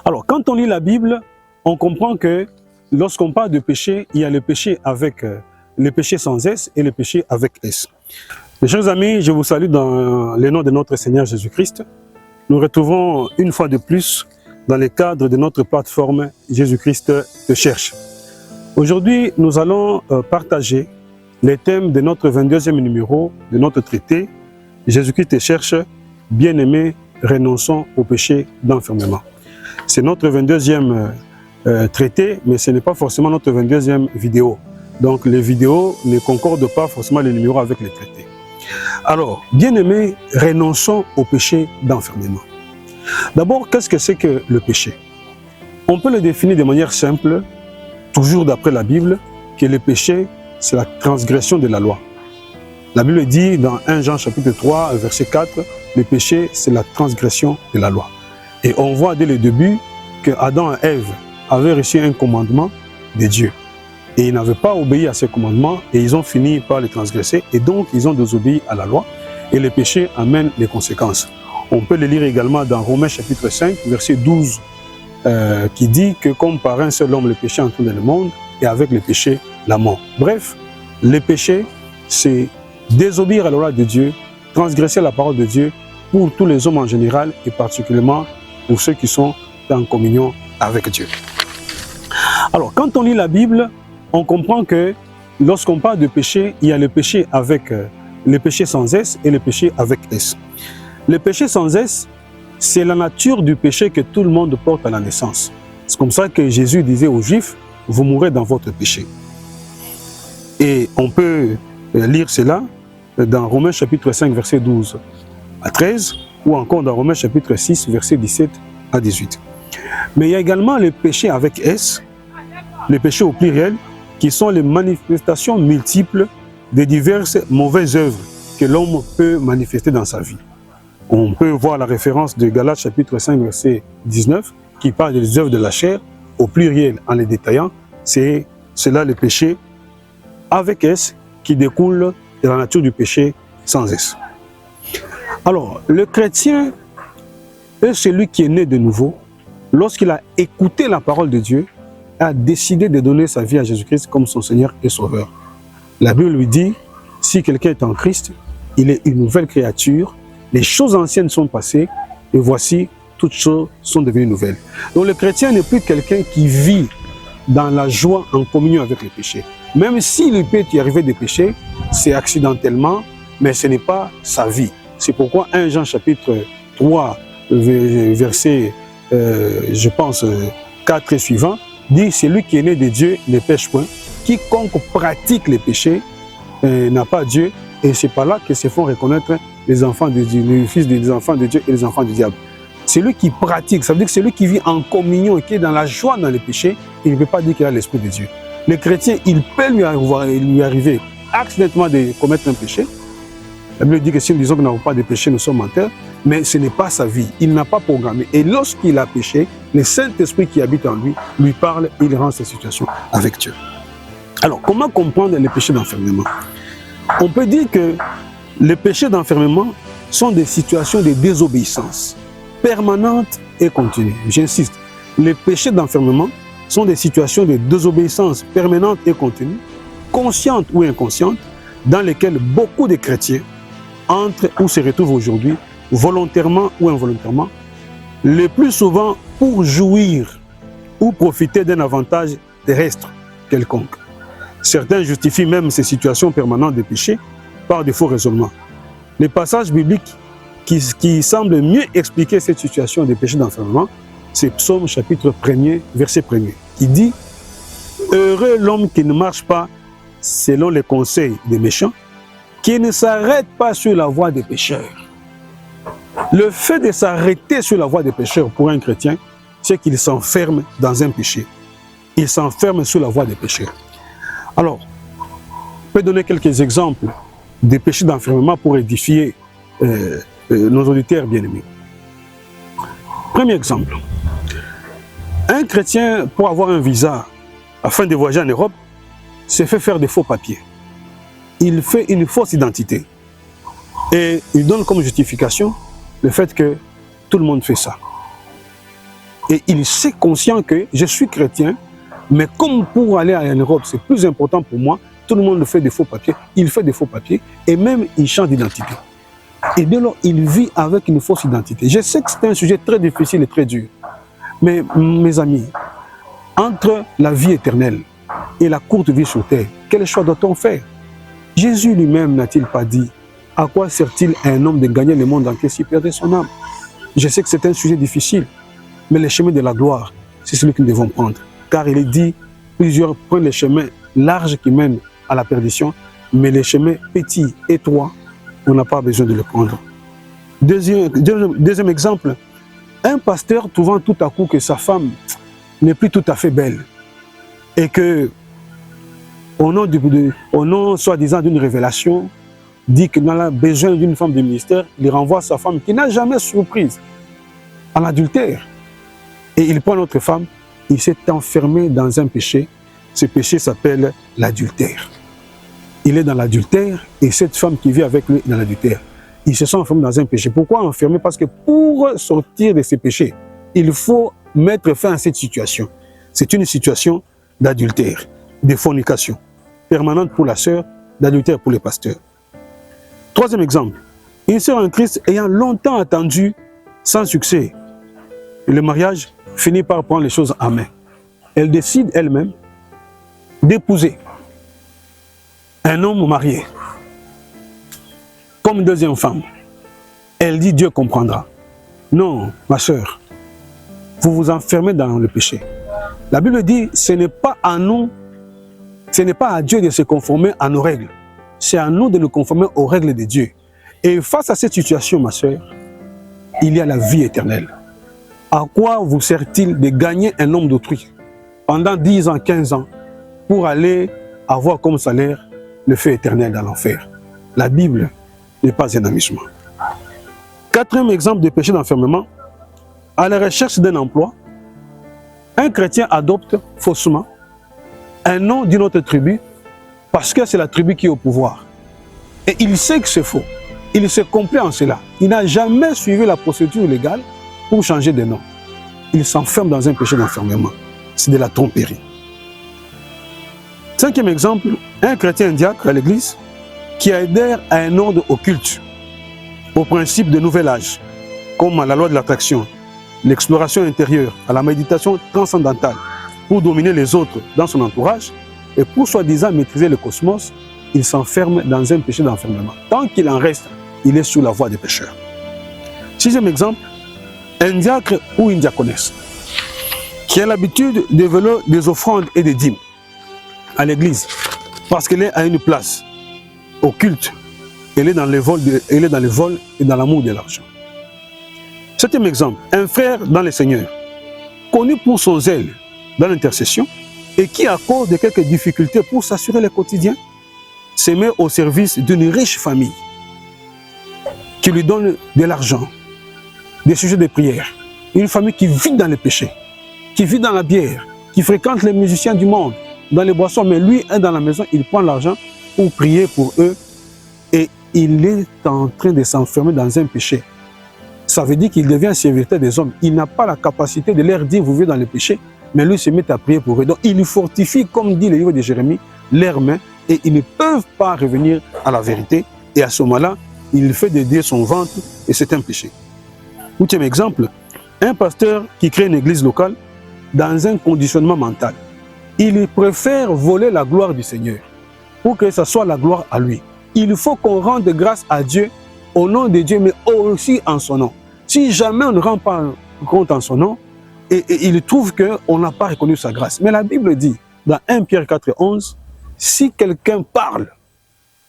Alors, quand on lit la Bible, on comprend que lorsqu'on parle de péché, il y a le péché avec le péché sans S et le péché avec S. Mes chers amis, je vous salue dans le nom de notre Seigneur Jésus-Christ. Nous retrouvons une fois de plus dans le cadre de notre plateforme Jésus-Christ te cherche. Aujourd'hui, nous allons partager les thèmes de notre 22e numéro de notre traité Jésus-Christ te cherche, bien-aimés, renonçons au péché d'enfermement. C'est notre 22e traité, mais ce n'est pas forcément notre 22e vidéo. Donc les vidéos ne concordent pas forcément les numéros avec les traités. Alors, bien-aimés, renonçons au péché d'enfermement. D'abord, qu'est-ce que c'est que le péché? On peut le définir de manière simple, toujours d'après la Bible, que le péché, c'est la transgression de la loi. La Bible dit dans 1 Jean chapitre 3, verset 4, le péché, c'est la transgression de la loi. Et on voit dès le début que Adam et Ève avaient reçu un commandement de Dieu. Et ils n'avaient pas obéi à ce commandement et ils ont fini par le transgresser. Et donc, ils ont désobéi à la loi. Et le péché amène les conséquences. On peut le lire également dans Romains chapitre 5, verset 12, qui dit que comme par un seul homme, le péché entre dans le monde, et avec le péché, la mort. Bref, le péché, c'est désobéir à la loi de Dieu, transgresser la parole de Dieu pour tous les hommes en général et particulièrement pour ceux qui sont en communion avec Dieu. Alors, quand on lit la Bible, on comprend que lorsqu'on parle de péché, il y a le péché avec le péché sans S et le péché avec S. Le péché sans S, c'est la nature du péché que tout le monde porte à la naissance. C'est comme ça que Jésus disait aux Juifs, vous mourrez dans votre péché. Et on peut lire cela dans Romains chapitre 5, verset 12 à 13, ou encore dans Romains chapitre 6, verset 17 à 18. Mais il y a également le péché avec S, les péchés au pluriel, qui sont les manifestations multiples de diverses mauvaises œuvres que l'homme peut manifester dans sa vie. On peut voir la référence de Galates chapitre 5, verset 19, qui parle des œuvres de la chair, au pluriel en les détaillant. C'est là le péché avec S qui découle de la nature du péché sans S. Alors, le chrétien est celui qui est né de nouveau, lorsqu'il a écouté la parole de Dieu, a décidé de donner sa vie à Jésus-Christ comme son Seigneur et Sauveur. La Bible lui dit, si quelqu'un est en Christ, il est une nouvelle créature, les choses anciennes sont passées, et voici, toutes choses sont devenues nouvelles. Donc le chrétien n'est plus quelqu'un qui vit dans la joie en communion avec les péchés. Même s'il peut y arriver des péchés, c'est accidentellement, mais ce n'est pas sa vie. C'est pourquoi 1 Jean chapitre 3, verset, je pense, 4 et suivant, dit, celui qui est né de Dieu ne pêche point. Quiconque pratique les péchés n'a pas Dieu, et c'est par là que se font reconnaître les enfants de Dieu, les fils des enfants de Dieu et les enfants du diable. Celui qui pratique, ça veut dire que celui qui vit en communion et qui est dans la joie dans les péchés, il ne peut pas dire qu'il a l'Esprit de Dieu. Le chrétien, il peut lui arriver accidentellement de commettre un péché. La Bible dit que si nous disons que nous n'avons pas de péché, nous sommes menteurs, mais ce n'est pas sa vie. Il n'a pas programmé. Et lorsqu'il a péché, le Saint-Esprit qui habite en lui parle et il rend sa situation avec Dieu. Alors, comment comprendre les péchés d'enfermement? On peut dire que les péchés d'enfermement sont des situations de désobéissance permanente et continue. J'insiste, les péchés d'enfermement sont des situations de désobéissance permanente et continue, consciente ou inconsciente, dans lesquelles beaucoup de chrétiens entrent ou se retrouvent aujourd'hui, volontairement ou involontairement, le plus souvent pour jouir ou profiter d'un avantage terrestre quelconque. Certains justifient même ces situations permanentes de péché par de faux raisonnements. Les passages bibliques qui semblent mieux expliquer cette situation de péché d'enfermement, c'est Psaume chapitre 1er, verset 1er, qui dit « Heureux l'homme qui ne marche pas selon les conseils des méchants, qui ne s'arrête pas sur la voie des pécheurs. » Le fait de s'arrêter sur la voie des pécheurs pour un chrétien, c'est qu'il s'enferme dans un péché. Il s'enferme sur la voie des pécheurs. Alors, on peut donner quelques exemples des péchés d'enfermement pour édifier nos auditeurs bien-aimés. Premier exemple. Un chrétien, pour avoir un visa afin de voyager en Europe, se fait faire des faux papiers. Il fait une fausse identité. Et il donne comme justification le fait que tout le monde fait ça. Et il sait conscient que je suis chrétien, mais comme pour aller en Europe, c'est plus important pour moi, tout le monde fait des faux papiers, il fait des faux papiers, et même il change d'identité. Et dès lors, il vit avec une fausse identité. Je sais que c'est un sujet très difficile et très dur, mais mes amis, entre la vie éternelle et la courte vie sur terre, quel choix doit-on faire? Jésus lui-même n'a-t-il pas dit, à quoi sert-il à un homme de gagner le monde entier s'il perdait son âme? Je sais que c'est un sujet difficile, mais le chemin de la gloire, c'est celui que nous devons prendre. Car il est dit, plusieurs prennent les chemins larges qui mènent à la perdition, mais les chemins petits, étroits, on n'a pas besoin de le prendre. Deuxième exemple, un pasteur trouvant tout à coup que sa femme n'est plus tout à fait belle et que, au nom soi-disant d'une révélation, dit qu'il a besoin d'une femme de ministère, il renvoie sa femme qui n'a jamais surprise à l'adultère. Et il prend notre femme, il s'est enfermé dans un péché. Ce péché s'appelle l'adultère. Il est dans l'adultère et cette femme qui vit avec lui est dans l'adultère. Ils se sont enfermés dans un péché. Pourquoi enfermés? Parce que pour sortir de ces péchés, il faut mettre fin à cette situation. C'est une situation d'adultère, de fornication, permanente pour la sœur, d'adultère pour les pasteurs. Troisième exemple, une sœur en Christ ayant longtemps attendu sans succès, et le mariage finit par prendre les choses en main. Elle décide elle-même d'épouser un homme marié comme deuxième femme. Elle dit Dieu comprendra. Non, ma sœur, vous vous enfermez dans le péché. La Bible dit ce n'est pas à nous, ce n'est pas à Dieu de se conformer à nos règles. C'est à nous de nous conformer aux règles de Dieu. Et face à cette situation, ma sœur, il y a la vie éternelle. À quoi vous sert-il de gagner un homme d'autrui pendant 10 ans, 15 ans pour aller avoir comme salaire le feu éternel dans l'enfer? La Bible n'est pas un amusement. Quatrième exemple de péché d'enfermement, à la recherche d'un emploi, un chrétien adopte faussement un nom d'une autre tribu parce que c'est la tribu qui est au pouvoir. Et il sait que c'est faux. Il se complaît en cela. Il n'a jamais suivi la procédure légale pour changer de nom. Il s'enferme dans un péché d'enfermement. C'est de la tromperie. Cinquième exemple, un chrétien diacre à l'église qui adhère à un ordre occulte, au principe de nouvel âge, comme à la loi de l'attraction, l'exploration intérieure, à la méditation transcendantale, pour dominer les autres dans son entourage, et pour soi-disant maîtriser le cosmos, il s'enferme dans un péché d'enfermement. Tant qu'il en reste, il est sous la voie des pécheurs. Sixième exemple, un diacre ou une diaconesse qui a l'habitude de voler des offrandes et des dîmes à l'église parce qu'elle est à une place occulte. Elle est dans les vols et dans l'amour de l'argent. Septième exemple, un frère dans le Seigneur, connu pour son zèle dans l'intercession et qui, à cause de quelques difficultés pour s'assurer le quotidien, se met au service d'une riche famille qui lui donne de l'argent, des sujets de prière. Une famille qui vit dans les péchés, qui vit dans la bière, qui fréquente les musiciens du monde, dans les boissons, mais lui est dans la maison, il prend l'argent pour prier pour eux et il est en train de s'enfermer dans un péché. Ça veut dire qu'il devient serviteur des hommes. Il n'a pas la capacité de leur dire vous vivez dans le péché, mais lui se met à prier pour eux. Donc il fortifie, comme dit le livre de Jérémie, leurs mains et ils ne peuvent pas revenir à la vérité. Et à ce moment-là, il fait dédier son ventre et c'est un péché. Huitième exemple, un pasteur qui crée une église locale dans un conditionnement mental. Il préfère voler la gloire du Seigneur pour que ce soit la gloire à lui. Il faut qu'on rende grâce à Dieu au nom de Dieu, mais aussi en son nom. Si jamais on ne rend pas compte en son nom, et il trouve qu'on n'a pas reconnu sa grâce. Mais la Bible dit, dans 1 Pierre 4, 11, si quelqu'un parle,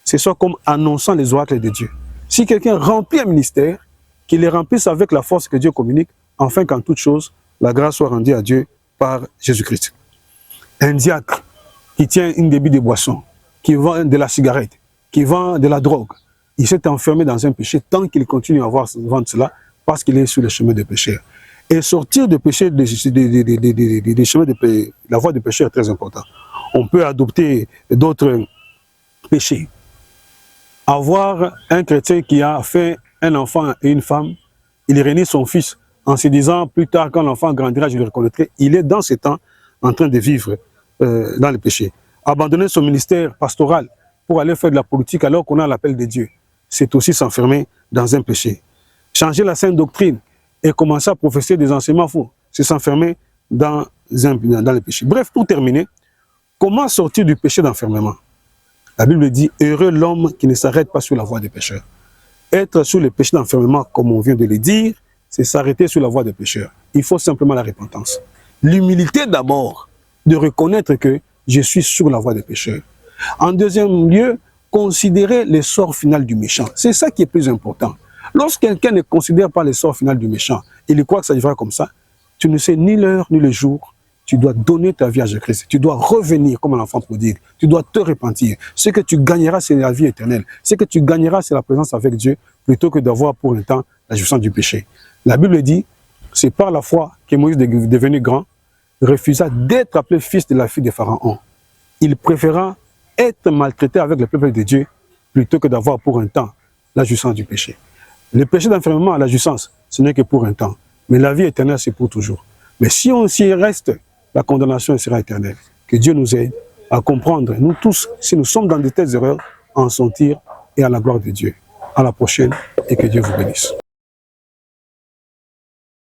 c'est soit comme annonçant les oracles de Dieu. Si quelqu'un remplit un ministère, qu'il les remplisse avec la force que Dieu communique, afin qu'en toute chose, la grâce soit rendue à Dieu par Jésus-Christ. Un diacre qui tient une débit de boisson, qui vend de la cigarette, qui vend de la drogue, il s'est enfermé dans un péché tant qu'il continue à vendre cela parce qu'il est sur le chemin de péché. Et sortir de péché, des chemins de la voie du péché est très important. On peut adopter d'autres péchés. Avoir un chrétien qui a fait un enfant et une femme, il réunit son fils en se disant plus tard quand l'enfant grandira, je le reconnaîtrai. Il est dans ce temps en train de vivre dans le péché. Abandonner son ministère pastoral pour aller faire de la politique alors qu'on a l'appel de Dieu, c'est aussi s'enfermer dans un péché. Changer la sainte doctrine et commencer à professer des enseignements faux, c'est s'enfermer dans le péché. Bref, pour terminer, comment sortir du péché d'enfermement? La Bible dit, heureux l'homme qui ne s'arrête pas sur la voie des pécheurs. Être sur le péché d'enfermement, comme on vient de le dire, c'est s'arrêter sur la voie des pécheurs. Il faut simplement la repentance. L'humilité d'abord, de reconnaître que je suis sur la voie des pécheurs. En deuxième lieu, considérer le sort final du méchant. C'est ça qui est plus important. Lorsque quelqu'un ne considère pas le sort final du méchant, il croit que ça arrivera comme ça, tu ne sais ni l'heure ni le jour, tu dois donner ta vie à Jésus-Christ. Tu dois revenir comme un enfant prodigue. Tu dois te repentir. Ce que tu gagneras, c'est la vie éternelle. Ce que tu gagneras, c'est la présence avec Dieu, plutôt que d'avoir pour un temps la jouissance du péché. La Bible dit, c'est par la foi que Moïse, devenu grand, refusa d'être appelé fils de la fille de Pharaon. Il préféra être maltraité avec le peuple de Dieu, plutôt que d'avoir pour un temps la jouissance du péché. Le péché d'enfermement à la jouissance, ce n'est que pour un temps. Mais la vie éternelle, c'est pour toujours. Mais si on s'y reste, la condamnation sera éternelle. Que Dieu nous aide à comprendre, nous tous, si nous sommes dans de telles erreurs, à en sortir et à la gloire de Dieu. À la prochaine et que Dieu vous bénisse.